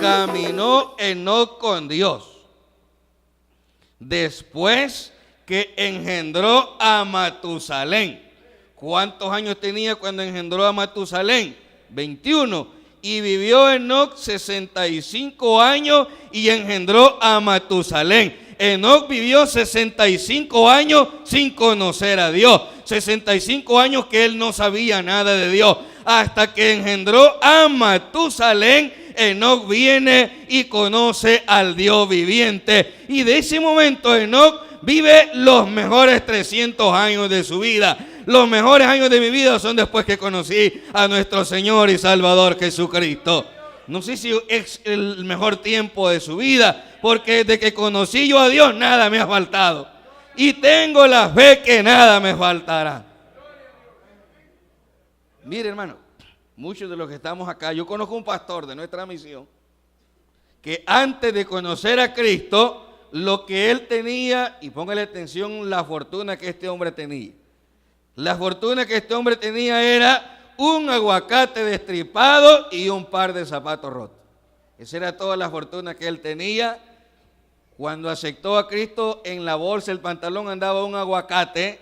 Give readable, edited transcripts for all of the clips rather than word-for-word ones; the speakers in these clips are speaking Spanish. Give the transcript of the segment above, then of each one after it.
caminó Enoc con Dios, después que engendró a Matusalén. ¿Cuántos años tenía cuando engendró a Matusalén? 21. Y vivió Enoc 65 años y engendró a Matusalén. Enoc vivió 65 años sin conocer a Dios. 65 años que él no sabía nada de Dios. Hasta que engendró a Matusalén, Enoc viene y conoce al Dios viviente. Y de ese momento Enoc vive los mejores 300 años de su vida. Los mejores años de mi vida son después que conocí a nuestro Señor y Salvador Jesucristo. No sé si es el mejor tiempo de su vida, porque desde que conocí yo a Dios nada me ha faltado. Y tengo la fe que nada me faltará. Mire, hermano, muchos de los que estamos acá, yo conozco un pastor de nuestra misión que antes de conocer a Cristo, lo que él tenía, y póngale atención la fortuna que este hombre tenía. La fortuna que este hombre tenía era un aguacate destripado y un par de zapatos rotos. Esa era toda la fortuna que él tenía. Cuando aceptó a Cristo, en la bolsa del pantalón andaba un aguacate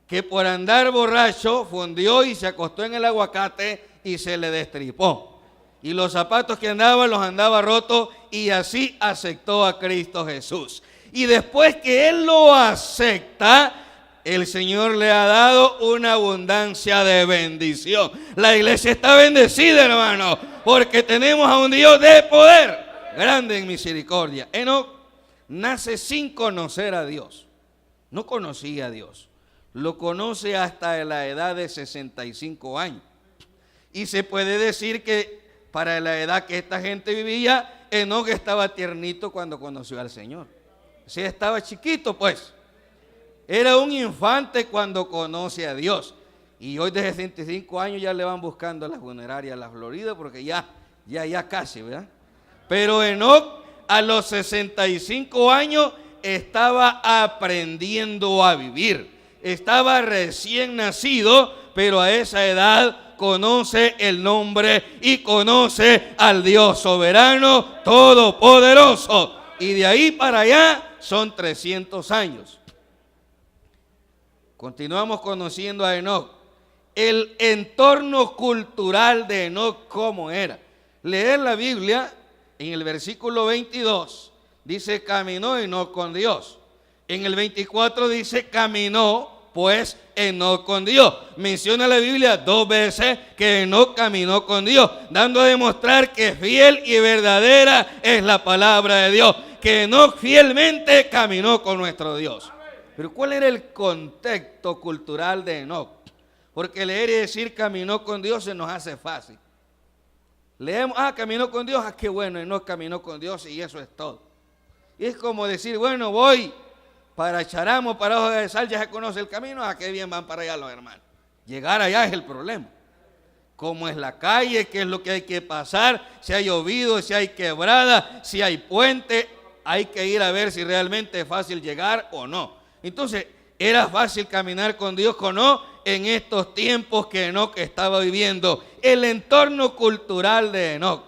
que por andar borracho fundió y se acostó en el aguacate y se le destripó. Y los zapatos que andaba los andaba rotos y así aceptó a Cristo Jesús. Y después que él lo acepta, el Señor le ha dado una abundancia de bendición. La iglesia está bendecida, hermano, porque tenemos a un Dios de poder, grande en misericordia. Enoc nace sin conocer a Dios. No conocía a Dios. Lo conoce hasta la edad de 65 años. Y se puede decir que para la edad que esta gente vivía, Enoc estaba tiernito cuando conoció al Señor. Sí, estaba chiquito, pues. Era un infante cuando conoce a Dios. Y hoy de 65 años ya le van buscando a la funeraria a la Florida porque ya casi, ¿verdad? Pero Enoc a los 65 años estaba aprendiendo a vivir. Estaba recién nacido, pero a esa edad conoce el nombre y conoce al Dios soberano, todopoderoso. Y de ahí para allá son 300 años. Continuamos conociendo a Enoc. El entorno cultural de Enoc, ¿cómo era? Leer la Biblia, en el versículo 22, dice, caminó Enoc con Dios. En el 24 dice, caminó pues Enoc con Dios. Menciona la Biblia 2 veces que Enoc caminó con Dios, dando a demostrar que fiel y verdadera es la palabra de Dios, que Enoc fielmente caminó con nuestro Dios. Pero ¿cuál era el contexto cultural de Enoc? Porque leer y decir caminó con Dios se nos hace fácil. Leemos, caminó con Dios, qué bueno, Enoc caminó con Dios y eso es todo. Y es como decir, bueno, voy para Charamo, para Hoja de Sal, ya se conoce el camino, qué bien van para allá los hermanos. Llegar allá es el problema. Cómo es la calle, qué es lo que hay que pasar, si hay llovido, si hay quebrada, si hay puente, hay que ir a ver si realmente es fácil llegar o no. Entonces, ¿era fácil caminar con Dios o no en estos tiempos que Enoc estaba viviendo? El entorno cultural de Enoc.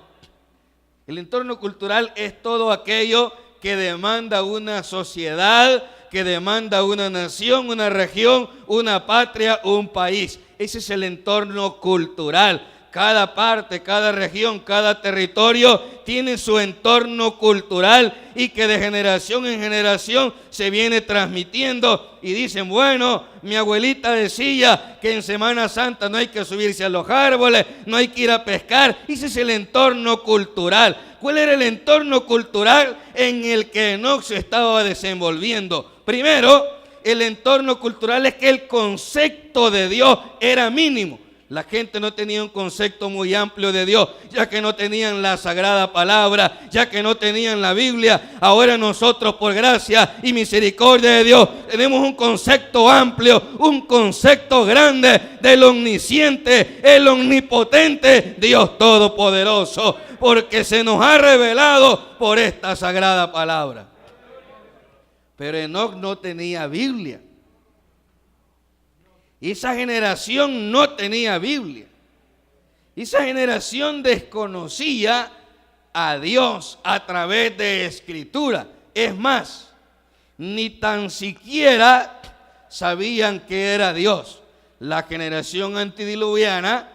El entorno cultural es todo aquello que demanda una sociedad, que demanda una nación, una región, una patria, un país. Ese es el entorno cultural. Cada parte, cada región, cada territorio tiene su entorno cultural y que de generación en generación se viene transmitiendo. Y dicen, bueno, mi abuelita decía que en Semana Santa no hay que subirse a los árboles, no hay que ir a pescar. Ese es el entorno cultural. ¿Cuál era el entorno cultural en el que Enoc se estaba desenvolviendo? Primero, el entorno cultural es que el concepto de Dios era mínimo. La gente no tenía un concepto muy amplio de Dios, ya que no tenían la sagrada palabra, ya que no tenían la Biblia. Ahora nosotros, por gracia y misericordia de Dios, tenemos un concepto amplio, un concepto grande del omnisciente, el omnipotente Dios todopoderoso, porque se nos ha revelado por esta sagrada palabra. Pero Enoc no tenía Biblia. Esa generación no tenía Biblia. Esa generación desconocía a Dios a través de Escritura. Es más, ni tan siquiera sabían que era Dios. La generación antediluviana,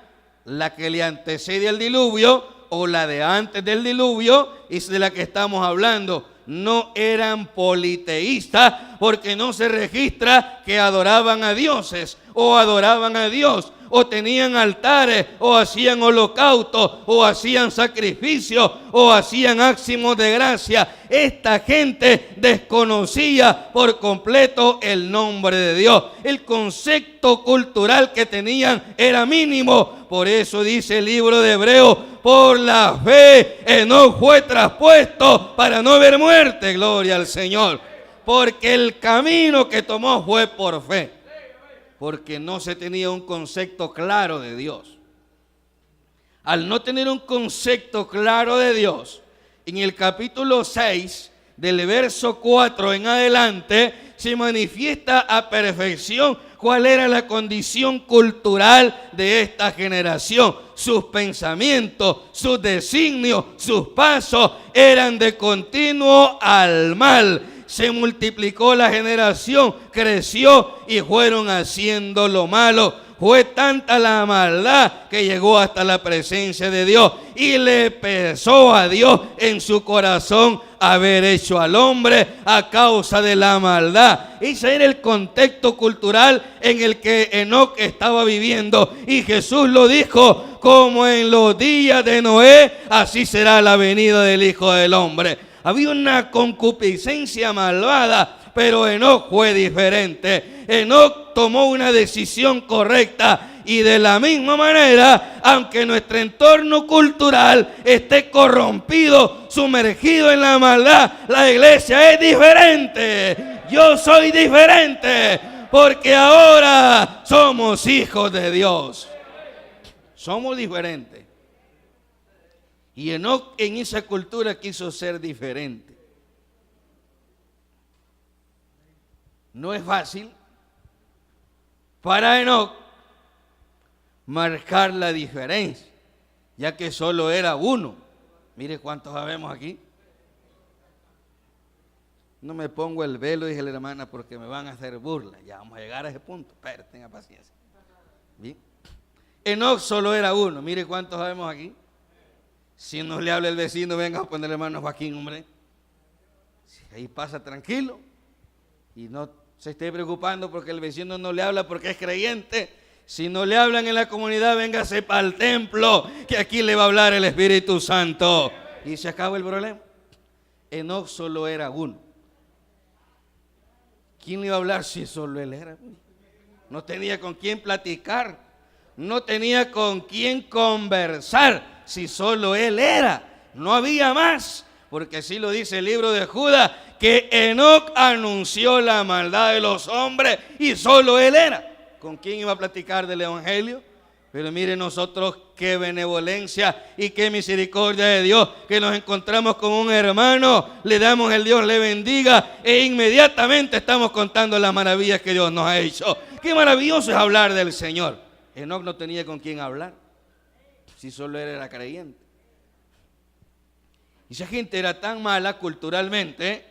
la que le antecede al diluvio o la de antes del diluvio, es de la que estamos hablando. No eran politeístas porque no se registra que adoraban a dioses o adoraban a Dios o tenían altares o hacían holocaustos o hacían sacrificios o hacían actos de gracia. Esta gente desconocía por completo el nombre de Dios. El concepto cultural que tenían era mínimo. Por eso dice el libro de Hebreos: por la fe Enoc fue traspuesto para no ver muerte. Gloria al Señor. Porque el camino que tomó fue por fe. Porque no se tenía un concepto claro de Dios. Al no tener un concepto claro de Dios, en el capítulo 6, del verso 4 en adelante, se manifiesta a perfección cuál era la condición cultural de esta generación. Sus pensamientos, sus designios, sus pasos eran de continuo al mal. Se multiplicó la generación, creció y fueron haciendo lo malo. Fue tanta la maldad que llegó hasta la presencia de Dios y le pesó a Dios en su corazón haber hecho al hombre a causa de la maldad. Ese era el contexto cultural en el que Enoc estaba viviendo, y Jesús lo dijo: como en los días de Noé, así será la venida del Hijo del Hombre. Había una concupiscencia malvada, pero Enoc fue diferente. Enoc tomó una decisión correcta, y de la misma manera, aunque nuestro entorno cultural esté corrompido, sumergido en la maldad, la iglesia es diferente. Yo soy diferente, porque ahora somos hijos de Dios. Somos diferentes. Y Enoc en esa cultura quiso ser diferente. No es fácil para Enoc marcar la diferencia, ya que solo era uno. Mire cuántos sabemos aquí. No me pongo el velo, dije la hermana, porque me van a hacer burla. Ya vamos a llegar a ese punto, pero tenga paciencia. Bien. Enoc solo era uno. Mire cuántos sabemos aquí. Si no le habla el vecino, venga a ponerle mano a Joaquín, hombre. Si ahí pasa tranquilo y no se esté preocupando porque el vecino no le habla porque es creyente. Si no le hablan en la comunidad, véngase para el templo, que aquí le va a hablar el Espíritu Santo. Y se acaba el problema. Enoc solo era uno. ¿Quién le iba a hablar si solo él era? No tenía con quién platicar, no tenía con quién conversar. Si solo él era, no había más, porque así lo dice el libro de Judas, que Enoc anunció la maldad de los hombres y solo él era. ¿Con quién iba a platicar del evangelio? Pero mire nosotros qué benevolencia y qué misericordia de Dios, que nos encontramos con un hermano, le damos el Dios le bendiga e inmediatamente estamos contando las maravillas que Dios nos ha hecho. Qué maravilloso es hablar del Señor. Enoc no tenía con quién hablar, si solo él era creyente. Y esa gente era tan mala culturalmente,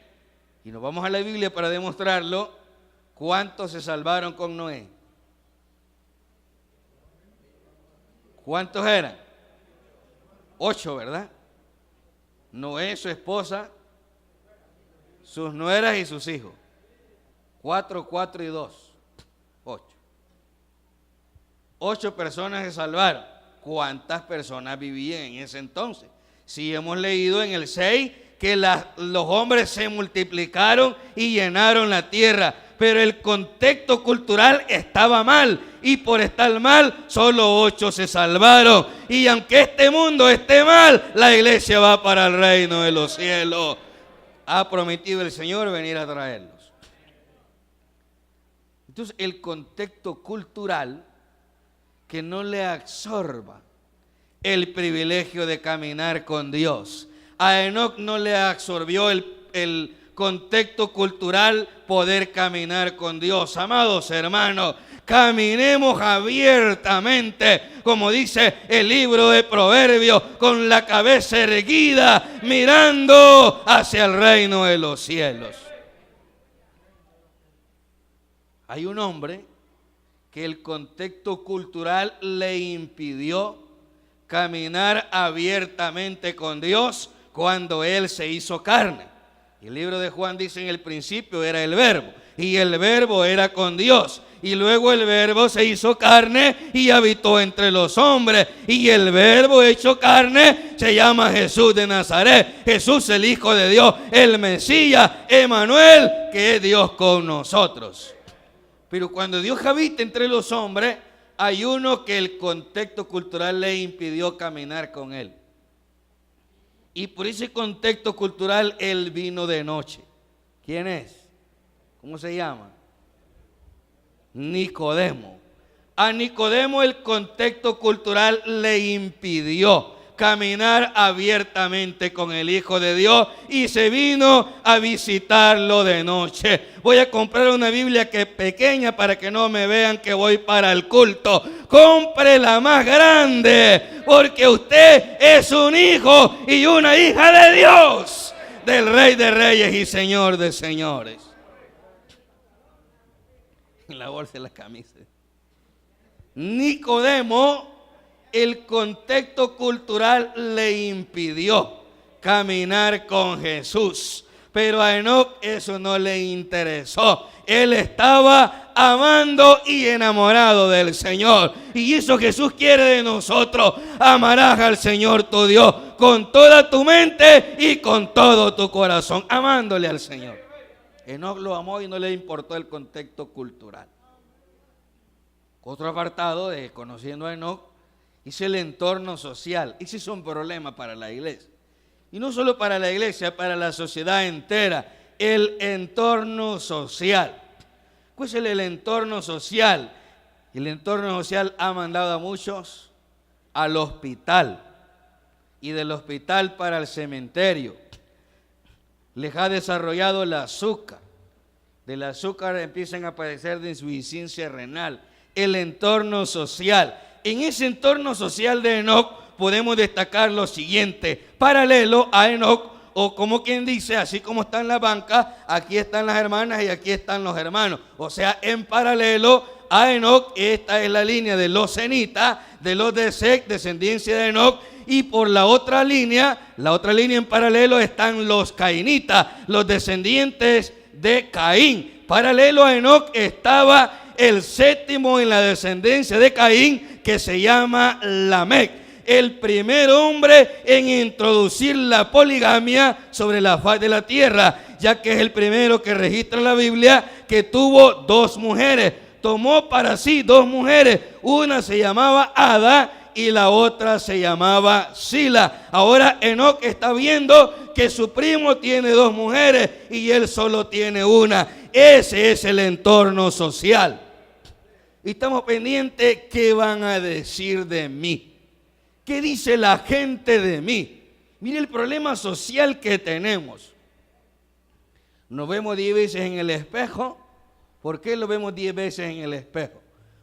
y nos vamos a la Biblia para demostrarlo. ¿Cuántos se salvaron con Noé? ¿Cuántos eran? 8, ¿verdad? Noé, su esposa, sus nueras y sus hijos. 4, 4 y 2. 8. 8 personas se salvaron. ¿Cuántas personas vivían en ese entonces? Si hemos leído en el 6 que los hombres se multiplicaron y llenaron la tierra, pero el contexto cultural estaba mal, y por estar mal, solo 8 se salvaron. Y aunque este mundo esté mal, la iglesia va para el reino de los cielos. Ha prometido el Señor venir a traerlos. Entonces, el contexto cultural que no le absorba el privilegio de caminar con Dios. A Enoc no le absorbió el contexto cultural poder caminar con Dios. Amados hermanos, caminemos abiertamente, como dice el libro de Proverbios, con la cabeza erguida, mirando hacia el reino de los cielos. Hay un hombre que el contexto cultural le impidió caminar abiertamente con Dios cuando Él se hizo carne. El libro de Juan dice: en el principio era el Verbo, y el Verbo era con Dios, y luego el Verbo se hizo carne y habitó entre los hombres, y el Verbo hecho carne se llama Jesús de Nazaret. Jesús, el Hijo de Dios, el Mesías, Emmanuel, que es Dios con nosotros. Pero cuando Dios habita entre los hombres, hay uno que el contexto cultural le impidió caminar con Él. Y por ese contexto cultural Él vino de noche. ¿Quién es? ¿Cómo se llama? Nicodemo. A Nicodemo el contexto cultural le impidió caminar abiertamente con el Hijo de Dios y se vino a visitarlo de noche. Voy a comprar una Biblia que es pequeña para que no me vean que voy para el culto. Compre la más grande, porque usted es un hijo y una hija de Dios, del Rey de Reyes y Señor de Señores. En la bolsa de la camisa. Nicodemo, el contexto cultural le impidió caminar con Jesús, pero a Enoc eso no le interesó. Él estaba amando y enamorado del Señor, y eso Jesús quiere de nosotros. Amarás al Señor tu Dios con toda tu mente y con todo tu corazón, amándole al Señor. Enoc lo amó y no le importó el contexto cultural. Otro apartado de conociendo a Enoc es el entorno social. Ese es un problema para la iglesia. Y no solo para la iglesia, para la sociedad entera. El entorno social. ¿Cuál es el entorno social? El entorno social ha mandado a muchos al hospital. Y del hospital para el cementerio. Les ha desarrollado el azúcar. Del azúcar empiezan a padecer de insuficiencia renal. El entorno social. En ese entorno social de Enoc podemos destacar lo siguiente: paralelo a Enoc, o como quien dice, así como está en la banca, aquí están las hermanas y aquí están los hermanos. O sea, en paralelo a Enoc, esta es la línea de los cenitas, de los de Seth, descendencia de Enoc, y por la otra línea en paralelo están los cainitas, los descendientes de Caín. Paralelo a Enoc estaba el séptimo en la descendencia de Caín, que se llama Lamec, el primer hombre en introducir la poligamia sobre la faz de la tierra, ya que es el primero que registra la Biblia que tuvo 2 mujeres. Tomó para sí 2 mujeres, una se llamaba Ada y la otra se llamaba Sila. Ahora Enoc está viendo que su primo tiene 2 mujeres y él solo tiene una. Ese es el entorno social. Y estamos pendientes, ¿qué van a decir de mí? ¿Qué dice la gente de mí? Mire el problema social que tenemos. Nos vemos 10 veces en el espejo. ¿Por qué lo vemos 10 veces en el espejo?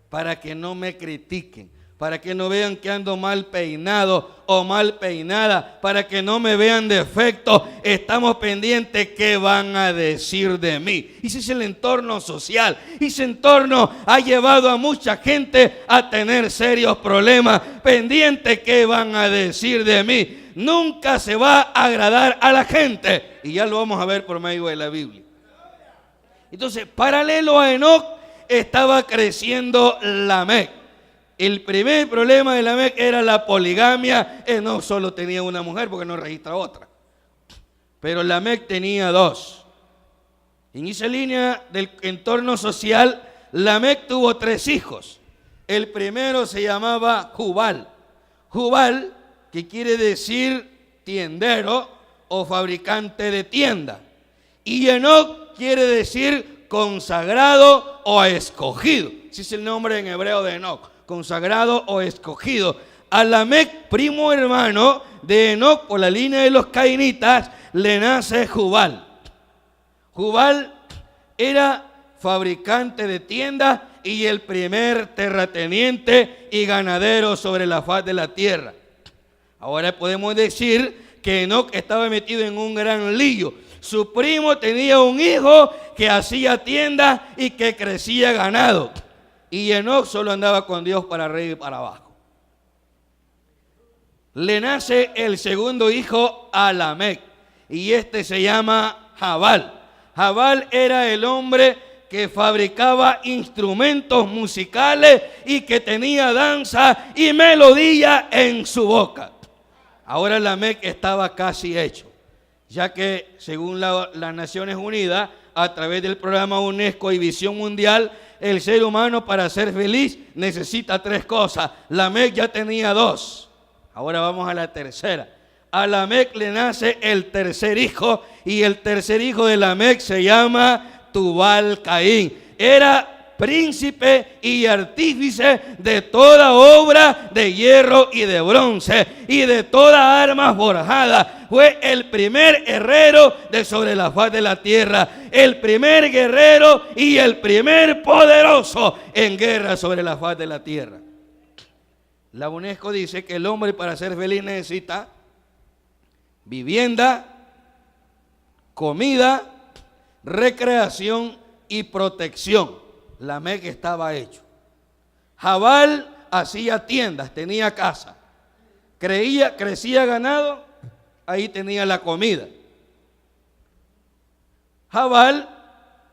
Para que no me critiquen, para que no vean que ando mal peinado o mal peinada, para que no me vean defecto. Estamos pendientes qué van a decir de mí. Y ese es el entorno social. Y ese entorno ha llevado a mucha gente a tener serios problemas. Pendiente qué van a decir de mí. Nunca se va a agradar a la gente. Y ya lo vamos a ver por medio de la Biblia. Entonces, paralelo a Enoc estaba creciendo Lamec. El primer problema de Lamec era la poligamia. Enoc solo tenía una mujer porque no registra otra. Pero Lamec tenía 2. En esa línea del entorno social, Lamec tuvo 3 hijos. El primero se llamaba Jubal. Jubal, que quiere decir tiendero o fabricante de tienda. Y Enoc quiere decir consagrado o escogido. Ese es el nombre en hebreo de Enoc. Consagrado o escogido. A Lamec, primo hermano de Enoc por la línea de los cainitas, le nace Jubal. Jubal era fabricante de tiendas y el primer terrateniente y ganadero sobre la faz de la tierra. Ahora podemos decir que Enoc estaba metido en un gran lío. Su primo tenía un hijo que hacía tiendas y que crecía ganado. Y Enoc solo andaba con Dios para arriba y para abajo. Le nace el segundo hijo a Lamec y este se llama Jabal. Jabal era el hombre que fabricaba instrumentos musicales y que tenía danza y melodía en su boca. Ahora Lamec estaba casi hecho, ya que según las Naciones Unidas, a través del programa UNESCO y Visión Mundial, el ser humano para ser feliz necesita 3 cosas. Lamec ya tenía 2. Ahora vamos a la tercera. A Lamec le nace el tercer hijo y el tercer hijo de Lamec se llama Tubal Caín. Era príncipe y artífice de toda obra de hierro y de bronce y de toda arma forjada. Fue el primer herrero de sobre la faz de la tierra, el primer guerrero y el primer poderoso en guerra sobre la faz de la tierra. La UNESCO dice que el hombre para ser feliz necesita vivienda, comida, recreación y protección. Lamec estaba hecho. Jabal hacía tiendas, tenía casa. Crecía ganado, ahí tenía la comida. Jabal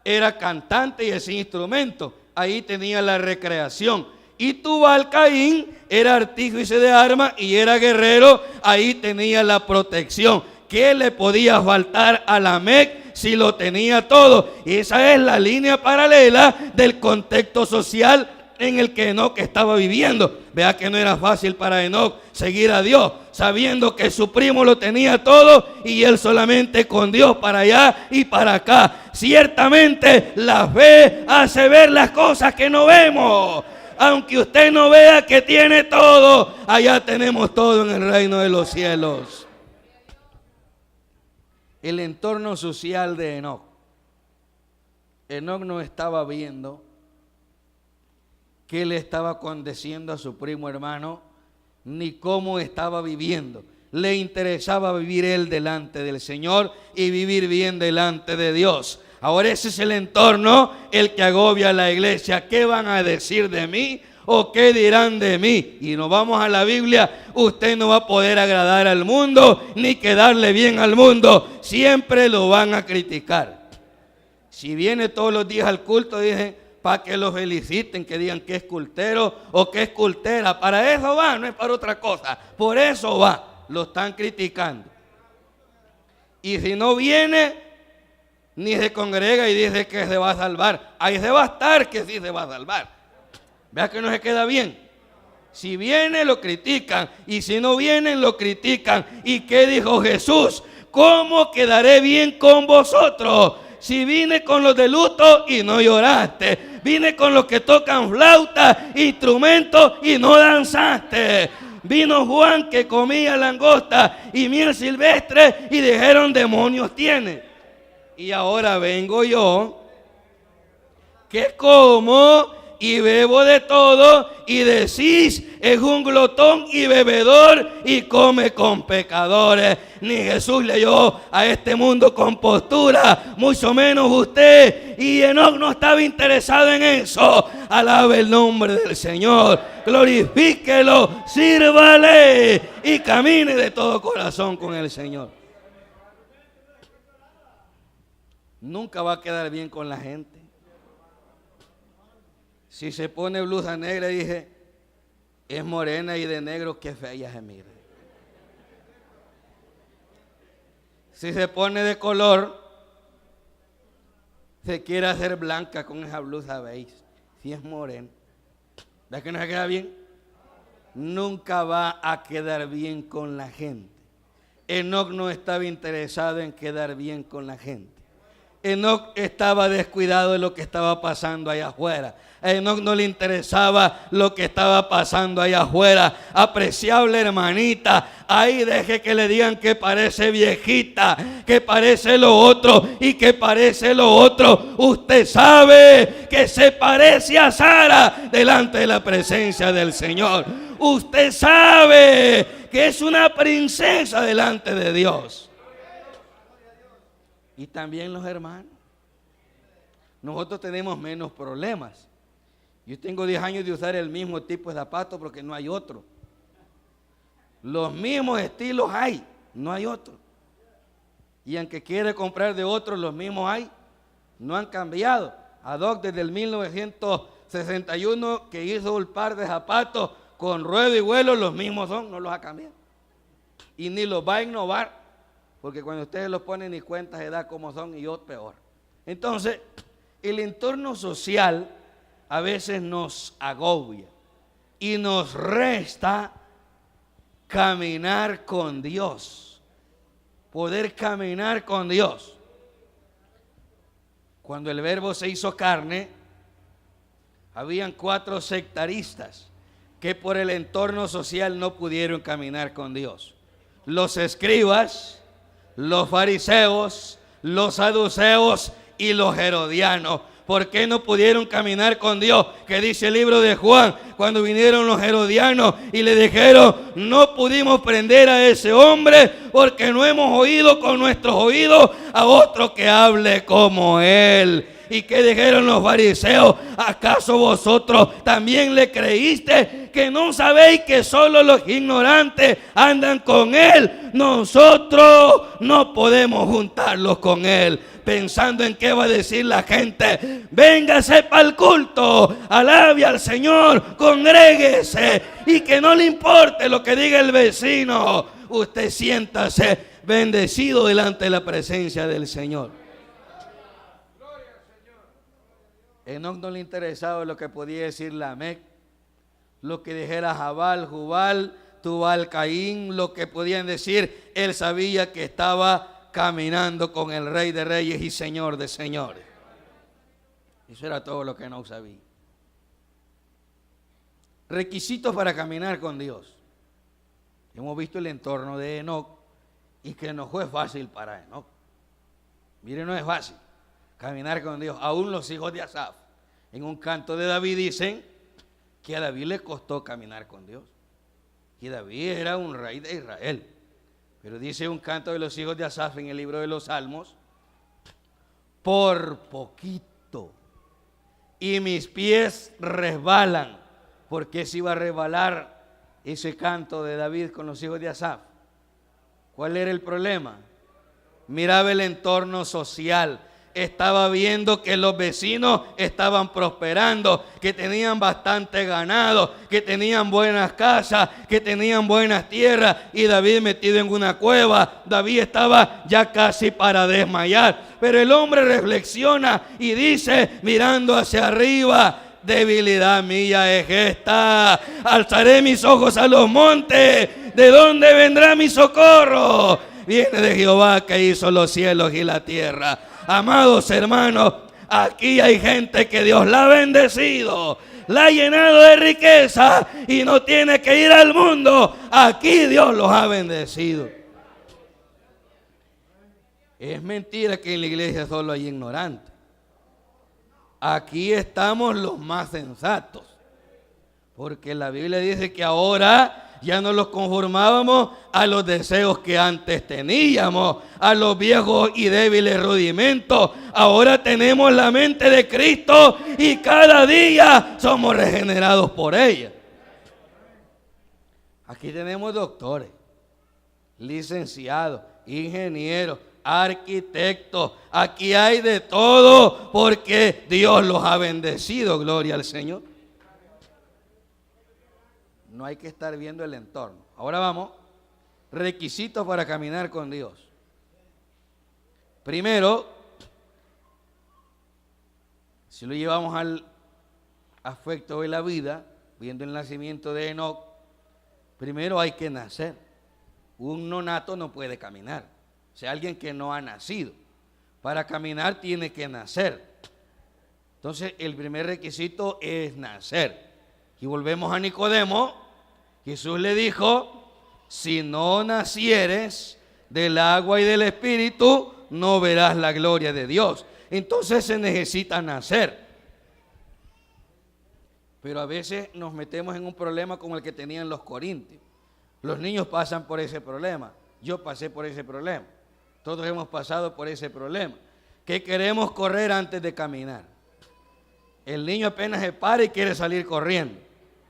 era cantante y hacía instrumentos, ahí tenía la recreación. Y Tubal Caín era artífice de armas y era guerrero, ahí tenía la protección. ¿Qué le podía faltar a Lamec si lo tenía todo? Y esa es la línea paralela del contexto social en el que Enoc estaba viviendo. Vea que no era fácil para Enoc seguir a Dios, sabiendo que su primo lo tenía todo y él solamente con Dios para allá y para acá. Ciertamente la fe hace ver las cosas que no vemos. Aunque usted no vea que tiene todo, allá tenemos todo en el reino de los cielos. El entorno social de Enoc. Enoc no estaba viendo qué le estaba aconteciendo a su primo hermano, ni cómo estaba viviendo. Le interesaba vivir él delante del Señor y vivir bien delante de Dios. Ahora ese es el entorno el que agobia a la iglesia. ¿Qué van a decir de mí? ¿O qué dirán de mí? Y nos vamos a la Biblia. Usted no va a poder agradar al mundo ni quedarle bien al mundo. Siempre lo van a criticar. Si viene todos los días al culto, dije, para que lo feliciten, que digan que es cultero o que es cultera. Para eso va, no es para otra cosa. Por eso va. Lo están criticando. Y si no viene, ni se congrega y dice que se va a salvar. Ahí se va a estar que sí se va a salvar. Vea que no se queda bien. Si viene lo critican y si no vienen lo critican. ¿Y qué dijo Jesús? ¿Cómo quedaré bien con vosotros? Si vine con los de luto y no lloraste. Vine con los que tocan flauta, instrumentos y no danzaste. Vino Juan que comía langosta y miel silvestre y dijeron demonios tiene. Y ahora vengo yo que como y bebo de todo y decís es un glotón y bebedor y come con pecadores. Ni Jesús leyó a este mundo con postura, mucho menos usted. Y Enoc no estaba interesado en eso. Alabe el nombre del Señor, glorifíquelo, sírvale y camine de todo corazón con el Señor. Nunca va a quedar bien con la gente. Si se pone blusa negra, dije, es morena y de negro, qué fea se mira. Si se pone de color, se quiere hacer blanca con esa blusa beige. Si es morena, ¿ves que no se queda bien? Nunca va a quedar bien con la gente. Enoc no estaba interesado en quedar bien con la gente. Enoc estaba descuidado de lo que estaba pasando allá afuera. A Enoc no le interesaba lo que estaba pasando allá afuera. Apreciable hermanita, ahí deje que le digan que parece viejita, que parece lo otro y que parece lo otro. Usted sabe que se parece a Sara delante de la presencia del Señor. Usted sabe que es una princesa delante de Dios. Y también los hermanos. Nosotros tenemos menos problemas. Yo tengo 10 años de usar el mismo tipo de zapato porque no hay otro. Los mismos estilos hay, no hay otro. Y aunque quiere comprar de otros, los mismos hay, no han cambiado. Adoc desde el 1961 que hizo un par de zapatos con ruedo y vuelo, los mismos son, no los ha cambiado. Y ni los va a innovar, porque cuando ustedes los ponen ni cuenta se da como son y yo peor. Entonces, el entorno social a veces nos agobia y nos resta caminar con Dios, poder caminar con Dios. Cuando el Verbo se hizo carne, habían 4 sectaristas que por el entorno social no pudieron caminar con Dios. Los escribas, los fariseos, los saduceos y los herodianos. ¿Por qué no pudieron caminar con Dios? Que dice el libro de Juan, cuando vinieron los herodianos y le dijeron, no pudimos prender a ese hombre porque no hemos oído con nuestros oídos a otro que hable como él. ¿Y qué dijeron los fariseos? ¿Acaso vosotros también le creíste? ¿Que no sabéis que solo los ignorantes andan con él? Nosotros no podemos juntarlos con él, pensando en qué va a decir la gente. Véngase para el culto, alabe al Señor, congréguese y que no le importe lo que diga el vecino. Usted siéntase bendecido delante de la presencia del Señor. Enoc no le interesaba lo que podía decir Lamec, lo que dijera Jabal, Jubal, Tubal, Caín, lo que podían decir. Él sabía que estaba caminando con el Rey de Reyes y Señor de Señores. Eso era todo lo que Enoc sabía. Requisitos para caminar con Dios. Hemos visto el entorno de Enoc y que no fue fácil para Enoc. Mire, no es fácil caminar con Dios. Aún los hijos de Asaf, en un canto de David, dicen que a David le costó caminar con Dios. Que David era un rey de Israel. Pero dice un canto de los hijos de Asaf en el libro de los Salmos, por poquito y mis pies resbalan. ¿Por qué se iba a resbalar ese canto de David con los hijos de Asaf? ¿Cuál era el problema? Miraba el entorno social. Estaba viendo que los vecinos estaban prosperando, que tenían bastante ganado, que tenían buenas casas, que tenían buenas tierras, y David metido en una cueva. David estaba ya casi para desmayar, pero el hombre reflexiona y dice, mirando hacia arriba, debilidad mía es esta, alzaré mis ojos a los montes, ¿de dónde vendrá mi socorro? Viene de Jehová que hizo los cielos y la tierra. Amados hermanos, aquí hay gente que Dios la ha bendecido, la ha llenado de riqueza y no tiene que ir al mundo. Aquí Dios los ha bendecido. Es mentira que en la iglesia solo hay ignorantes. Aquí estamos los más sensatos, porque la Biblia dice que ahora ya no los conformábamos a los deseos que antes teníamos, a los viejos y débiles rudimentos. Ahora tenemos la mente de Cristo y cada día somos regenerados por ella. Aquí tenemos doctores, licenciados, ingenieros, arquitectos. Aquí hay de todo porque Dios los ha bendecido. Gloria al Señor. No hay que estar viendo el entorno. Ahora vamos, requisitos para caminar con Dios. Primero, si lo llevamos al aspecto de la vida, viendo el nacimiento de Enoc, primero hay que nacer. Un nonato no puede caminar, o sea, alguien que no ha nacido. Para caminar tiene que nacer. Entonces el primer requisito es nacer. Y volvemos a Nicodemo. Jesús le dijo: si no nacieres del agua y del Espíritu, no verás la gloria de Dios. Entonces se necesita nacer. Pero a veces nos metemos en un problema como el que tenían los corintios. Los niños pasan por ese problema. Yo pasé por ese problema. Todos hemos pasado por ese problema. Que queremos correr antes de caminar. El niño apenas se para y quiere salir corriendo.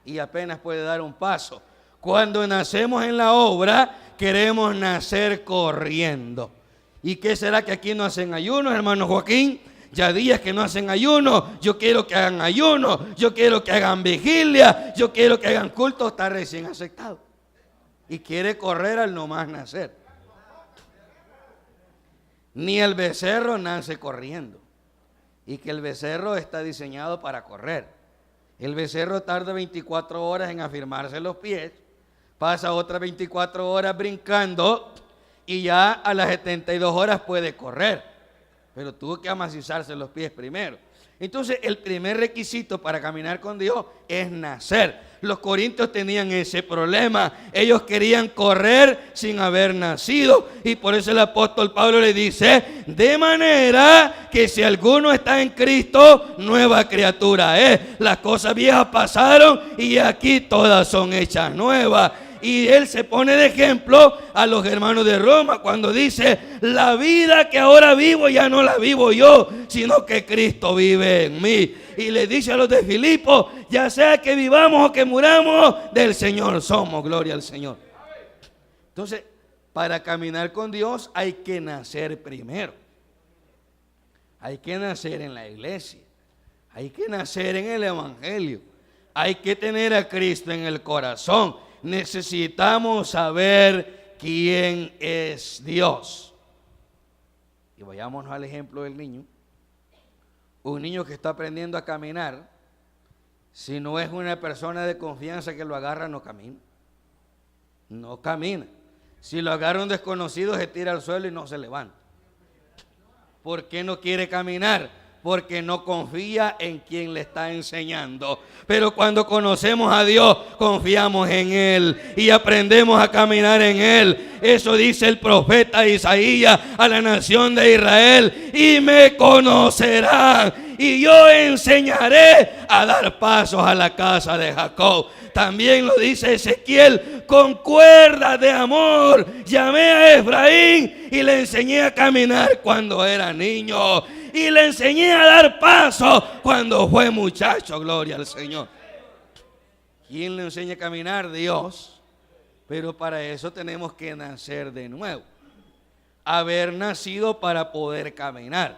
Y apenas puede dar un paso. Cuando nacemos en la obra, queremos nacer corriendo. ¿Y qué será que aquí no hacen ayunos, hermano Joaquín? Ya días que no hacen ayuno. Yo quiero que hagan ayuno. Yo quiero que hagan vigilia. Yo quiero que hagan culto. Está recién aceptado. Y quiere correr al nomás nacer. Ni el becerro nace corriendo. Y que el becerro está diseñado para correr. El becerro tarda 24 horas en afirmarse los pies. Pasa otras 24 horas brincando. Y ya a las 72 horas puede correr. Pero tuvo que amacizarse los pies primero. Entonces el primer requisito para caminar con Dios es nacer. Los corintios tenían ese problema. Ellos querían correr sin haber nacido. Y por eso el apóstol Pablo le dice: de manera que si alguno está en Cristo, nueva criatura es. Las cosas viejas pasaron y aquí todas son hechas nuevas. Y él se pone de ejemplo a los hermanos de Roma cuando dice: la vida que ahora vivo ya no la vivo yo, sino que Cristo vive en mí. Y le dice a los de Filipo: ya sea que vivamos o que muramos, del Señor somos, gloria al Señor. Entonces, para caminar con Dios hay que nacer primero. Hay que nacer en la iglesia. Hay que nacer en el Evangelio. Hay que tener a Cristo en el corazón. Necesitamos saber quién es Dios. Y vayámonos al ejemplo del niño. Un niño que está aprendiendo a caminar, si no es una persona de confianza que lo agarra, no camina. No camina. Si lo agarra un desconocido, se tira al suelo y no se levanta. ¿Por qué no quiere caminar? Porque no confía en quien le está enseñando. Pero cuando conocemos a Dios, confiamos en Él y aprendemos a caminar en Él. Eso dice el profeta Isaías a la nación de Israel: y me conocerán, y yo enseñaré a dar pasos a la casa de Jacob. También lo dice Ezequiel: con cuerdas de amor llamé a Efraín y le enseñé a caminar cuando era niño. Y le enseñé a dar paso cuando fue muchacho, gloria al Señor. ¿Quién le enseña a caminar? Dios. Pero para eso tenemos que nacer de nuevo. Haber nacido para poder caminar.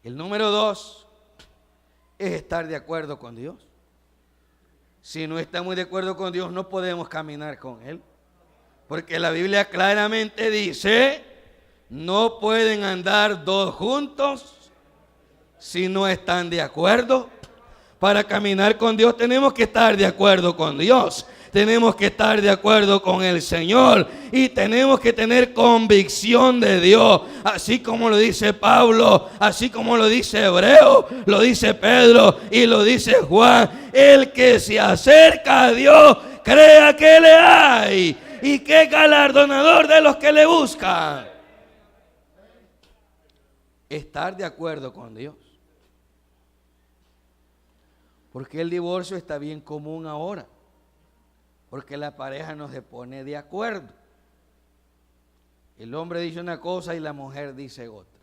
El número 2 es estar de acuerdo con Dios. Si no estamos de acuerdo con Dios, no podemos caminar con Él. Porque la Biblia claramente dice: no pueden andar dos juntos si no están de acuerdo. Para caminar con Dios tenemos que estar de acuerdo con Dios. Tenemos que estar de acuerdo con el Señor. Y tenemos que tener convicción de Dios. Así como lo dice Pablo, así como lo dice Hebreo, lo dice Pedro y lo dice Juan. El que se acerca a Dios, crea que le hay. Y que galardonador de los que le buscan. Estar de acuerdo con Dios. Porque el divorcio está bien común ahora. Porque la pareja no se pone de acuerdo. El hombre dice una cosa y la mujer dice otra.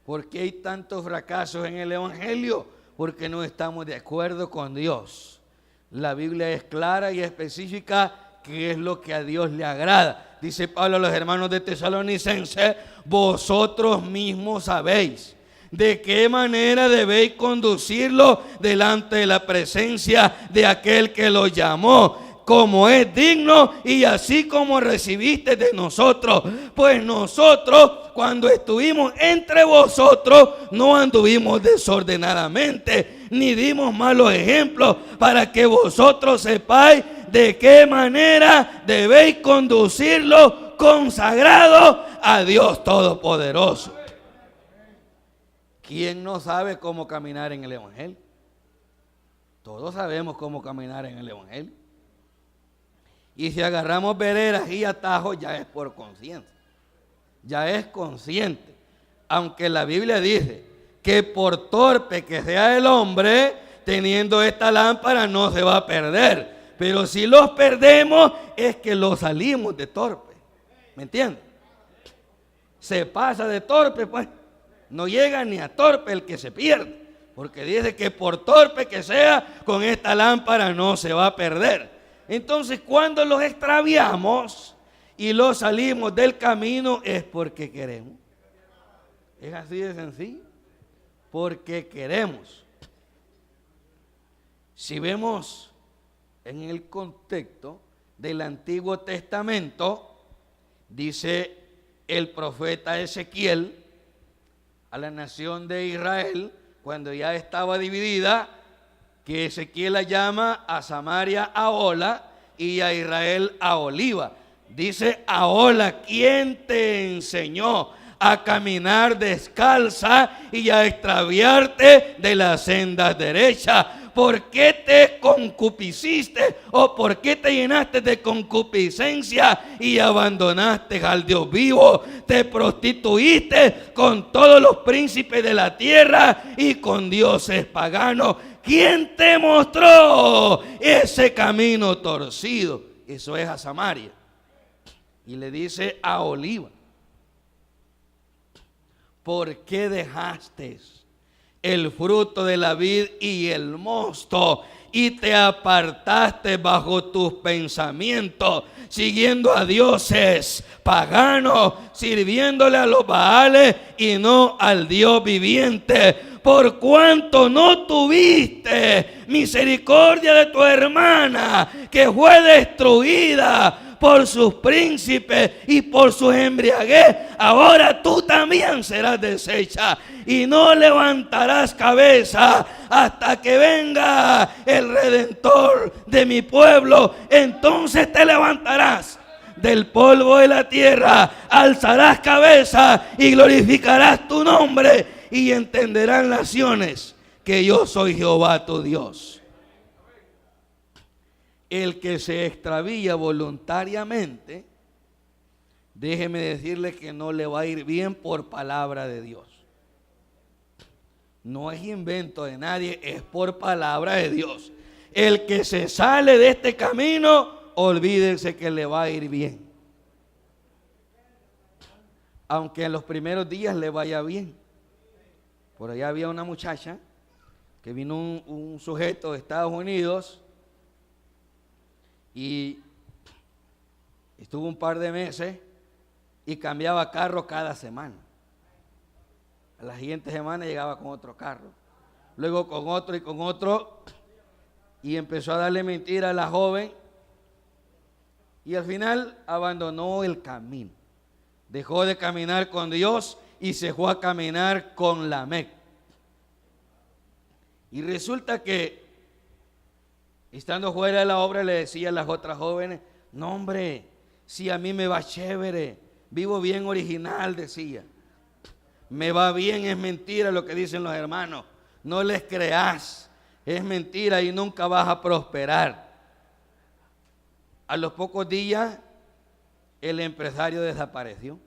¿Por qué hay tantos fracasos en el Evangelio? Porque no estamos de acuerdo con Dios. La Biblia es clara y específica qué es lo que a Dios le agrada. Dice Pablo a los hermanos de Tesalonicenses: vosotros mismos sabéis de qué manera debéis conducirlo delante de la presencia de aquel que lo llamó, como es digno, y así como recibiste de nosotros. Pues nosotros, cuando estuvimos entre vosotros, no anduvimos desordenadamente, ni dimos malos ejemplos, para que vosotros sepáis de qué manera debéis conducirlo consagrado a Dios Todopoderoso. ¿Quién no sabe cómo caminar en el Evangelio? Todos sabemos cómo caminar en el Evangelio. Y si agarramos veredas y atajos, ya es por conciencia. Ya es consciente. Aunque la Biblia dice que por torpe que sea el hombre, teniendo esta lámpara no se va a perder. Pero si los perdemos, es que los salimos de torpe. ¿Me entiendes? Se pasa de torpe, pues. No llega ni a torpe el que se pierde. Porque dice que por torpe que sea, con esta lámpara no se va a perder. Entonces, cuando los extraviamos y los salimos del camino, es porque queremos. Es así de sencillo. Porque queremos. Si vemos en el contexto del Antiguo Testamento, dice el profeta Ezequiel a la nación de Israel, cuando ya estaba dividida, que Ezequiel la llama a Samaria Ahola y a Israel Aholiba. Dice: Ahola, ¿quién te enseñó a caminar descalza y a extraviarte de las sendas derechas? ¿Por qué te concupisciste o por qué te llenaste de concupiscencia y abandonaste al Dios vivo? Te prostituiste con todos los príncipes de la tierra y con dioses paganos. ¿Quién te mostró ese camino torcido? Eso es a Samaria. Y le dice a Oliva: ¿por qué dejaste el fruto de la vid y el mosto y te apartaste bajo tus pensamientos, siguiendo a dioses paganos, sirviéndole a los Baales y no al Dios viviente? Por cuanto no tuviste misericordia de tu hermana, que fue destruida por sus príncipes y por su embriaguez, ahora tú también serás deshecha y no levantarás cabeza hasta que venga el Redentor de mi pueblo. Entonces te levantarás del polvo de la tierra, alzarás cabeza y glorificarás tu nombre, y entenderán naciones que yo soy Jehová tu Dios. El que se extravía voluntariamente, déjeme decirle que no le va a ir bien por palabra de Dios. No es invento de nadie, es por palabra de Dios. El que se sale de este camino, olvídense que le va a ir bien. Aunque en los primeros días le vaya bien. Por allá había una muchacha que vino un sujeto de Estados Unidos y estuvo un par de meses y cambiaba carro cada semana. A la siguiente semana llegaba con otro carro, luego con otro y con otro, y empezó a darle mentira a la joven y al final abandonó el camino. Dejó de caminar con Dios y se fue a caminar con Lamec. Y resulta que, estando fuera de la obra, le decía a las otras jóvenes: no, hombre, si a mí me va chévere, vivo bien original, decía. Me va bien, es mentira lo que dicen los hermanos. No les creas, es mentira y nunca vas a prosperar. A los pocos días, el empresario desapareció.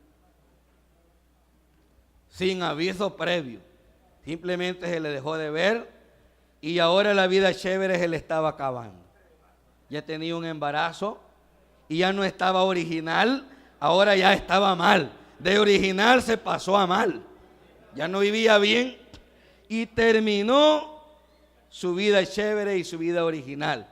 Sin aviso previo. Simplemente se le dejó de ver y ahora la vida chévere se le estaba acabando. Ya tenía un embarazo y ya no estaba original, ahora ya estaba mal. De original se pasó a mal. Ya no vivía bien y terminó su vida chévere y su vida original.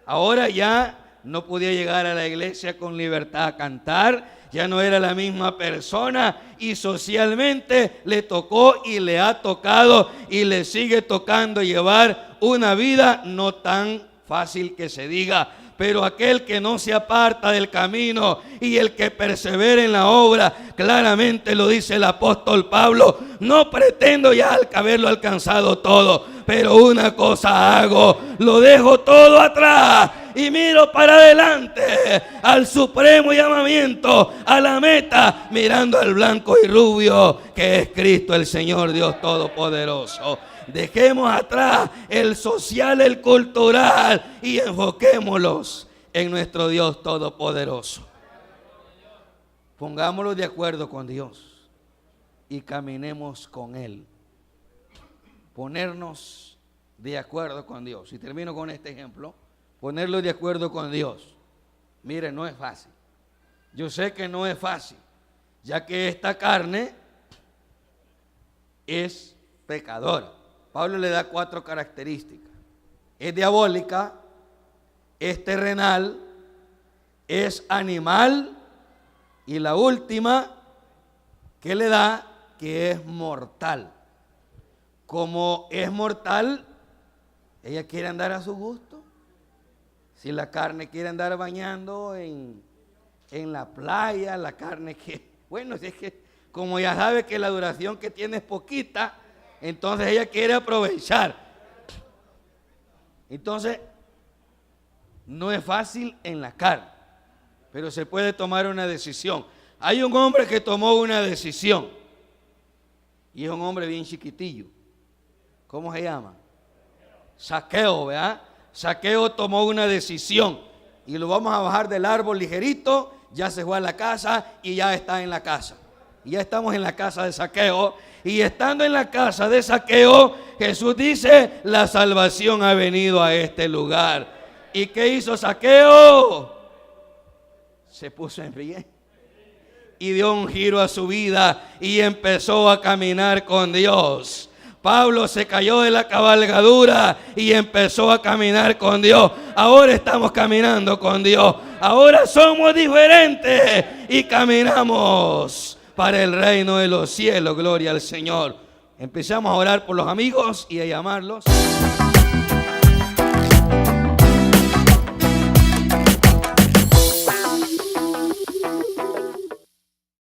Ahora ya no podía llegar a la iglesia con libertad a cantar, ya no era la misma persona y socialmente le tocó y le ha tocado y le sigue tocando llevar una vida no tan fácil que se diga. Pero aquel que no se aparta del camino y el que persevera en la obra, claramente lo dice el apóstol Pablo: no pretendo ya haberlo alcanzado todo, pero una cosa hago, lo dejo todo atrás y miro para adelante al supremo llamamiento, a la meta, mirando al blanco y rubio que es Cristo el Señor Dios Todopoderoso. Dejemos atrás el social, el cultural y enfoquémoslos en nuestro Dios Todopoderoso. Pongámoslo de acuerdo con Dios y caminemos con Él. Ponernos de acuerdo con Dios. Y termino con este ejemplo. Ponerlo de acuerdo con Dios. Mire, no es fácil. Yo sé que no es fácil, ya que esta carne es pecadora. Pablo le da 4 características. Es diabólica, es terrenal, es animal y la última que le da, que es mortal. Como es mortal, ella quiere andar a su gusto. Si la carne quiere andar bañando en la playa, la carne que... Bueno, si es que como ya sabe que la duración que tiene es poquita, entonces ella quiere aprovechar. Entonces, no es fácil en la carne, pero se puede tomar una decisión. Hay un hombre que tomó una decisión y es un hombre bien chiquitillo. ¿Cómo se llama? Zaqueo, ¿verdad? Zaqueo tomó una decisión y lo vamos a bajar del árbol ligerito. Ya se fue a la casa y ya está en la casa. Y ya estamos en la casa de Zaqueo. Y estando en la casa de Zaqueo, Jesús dice: la salvación ha venido a este lugar. ¿Y qué hizo Zaqueo? Se puso en pie y dio un giro a su vida y empezó a caminar con Dios. Pablo se cayó de la cabalgadura y empezó a caminar con Dios. Ahora estamos caminando con Dios. Ahora somos diferentes y caminamos para el reino de los cielos. Gloria al Señor. Empezamos a orar por los amigos y a llamarlos.